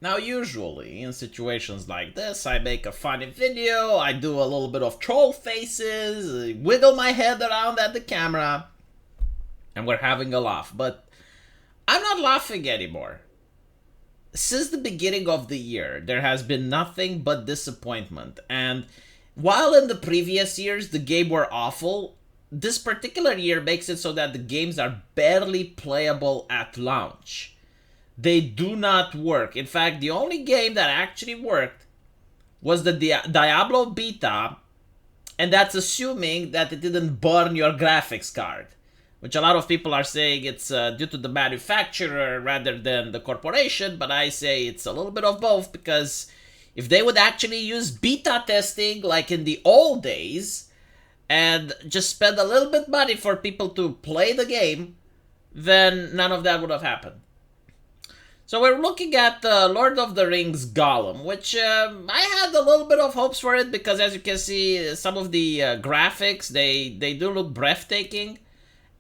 Now, usually, in situations like this, I make a funny video, I do a little bit of troll faces, wiggle my head around at the camera, and we're having a laugh. But I'm not laughing anymore. Since the beginning of the year, there has been nothing but disappointment. And while in the previous years, the game were awful, this particular year makes it so that the games are barely playable at launch. They do not work. In fact, the only game that actually worked was the Diablo beta, and that's assuming that it didn't burn your graphics card, which a lot of people are saying it's due to the manufacturer rather than the corporation, but I say it's a little bit of both, because if they would actually use beta testing like in the old days and just spend a little bit money for people to play the game, then none of that would have happened. So we're looking at Lord of the Rings Gollum, which I had a little bit of hopes for it, because as you can see, some of the graphics, they do look breathtaking.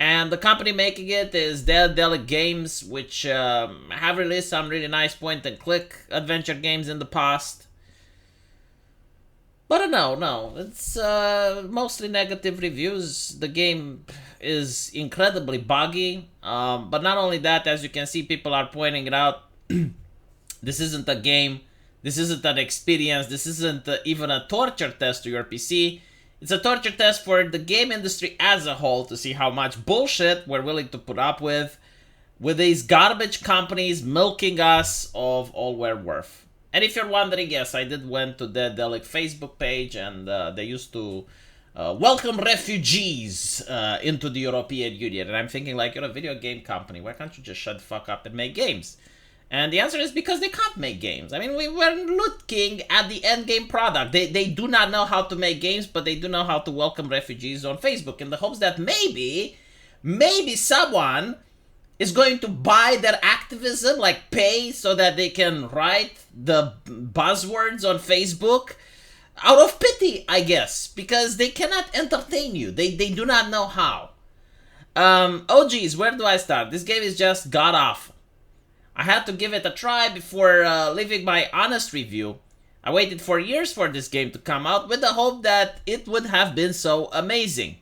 And the company making it is Daedalic Games, which have released some really nice point-and-click adventure games in the past. But no, it's mostly negative reviews. The game is incredibly buggy, but not only that, as you can see, people are pointing it out, this isn't a game, this isn't an experience, this isn't even a torture test to your PC. It's a torture test for the game industry as a whole to see how much bullshit we're willing to put up with these garbage companies milking us of all we're worth. And if you're wondering, yes, I did went to the Daedalic Facebook page, and they used to welcome refugees into the European Union. And I'm thinking, like, you're a video game company. Why can't you just shut the fuck up and make games? And the answer is because they can't make games. I mean, we were looking at the end game product. They do not know how to make games, but they do know how to welcome refugees on Facebook in the hopes that maybe someone is going to buy their activism, like pay so that they can write the buzzwords on Facebook out of pity, I guess, because they cannot entertain you. They do not know how. Oh geez, where do I start? This game is just god-awful. I had to give it a try before leaving my honest review. I waited for years for this game to come out with the hope that it would have been so amazing.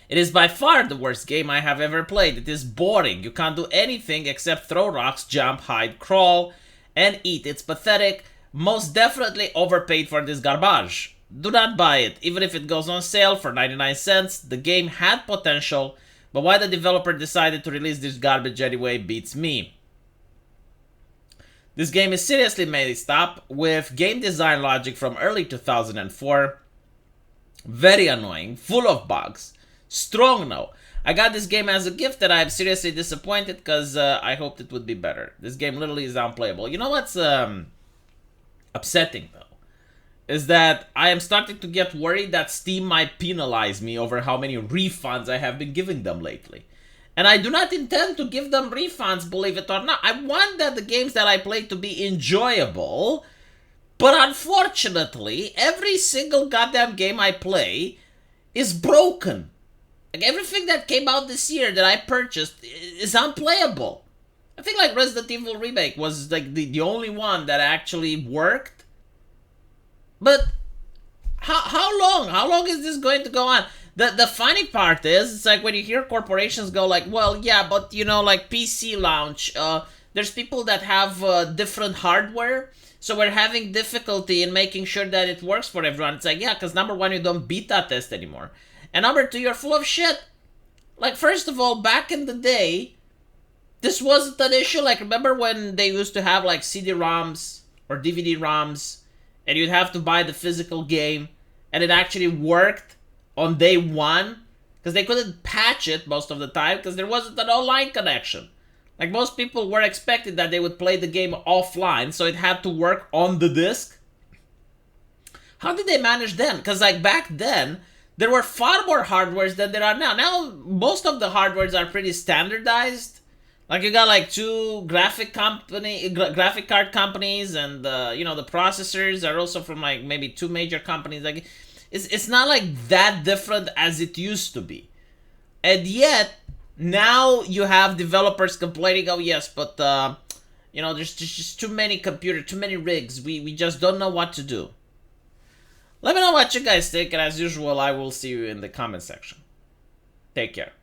It is by far the worst game I have ever played. It is boring. You can't do anything except throw rocks, jump, hide, crawl, and eat. It's pathetic. Most definitely overpaid for this garbage. Do not buy it, even if it goes on sale for 99 cents. The game had potential, but why the developer decided to release this garbage anyway beats me. This game is seriously messed up, with game design logic from early 2004. Very annoying, full of bugs. Strong no. I got this game as a gift that I am seriously disappointed, because I hoped it would be better. This game literally is unplayable. You know what's upsetting, though? Is that I am starting to get worried that Steam might penalize me over how many refunds I have been giving them lately. And I do not intend to give them refunds, believe it or not. I want that the games that I play to be enjoyable, but unfortunately, every single goddamn game I play is broken. Like, everything that came out this year that I purchased is unplayable. I think like Resident Evil Remake was like the only one that actually worked. But how long? How long is this going to go on? The funny part is, it's like when you hear corporations go like, well, yeah, but you know, like PC launch, there's people that have different hardware, so we're having difficulty in making sure that it works for everyone. It's like, yeah, because number one, you don't beta test anymore. And number two, you're full of shit. Like, first of all, back in the day, this wasn't an issue. Like, remember when they used to have, like, CD-ROMs or DVD-ROMs, and you'd have to buy the physical game, and it actually worked on day one? Because they couldn't patch it most of the time, because there wasn't an online connection. Like, most people were expecting that they would play the game offline, so it had to work on the disc. How did they manage then? Because, like, back then, there were far more hardwares than there are now. Now, most of the hardwares are pretty standardized. Like, you got like two graphic card companies, and you know, the processors are also from like maybe two major companies. Like, it's not like that different as it used to be. And yet, now you have developers complaining, oh yes, but You know, there's just too many too many rigs. We just don't know what to do. Let me know what you guys think, and as usual, I will see you in the comment section. Take care.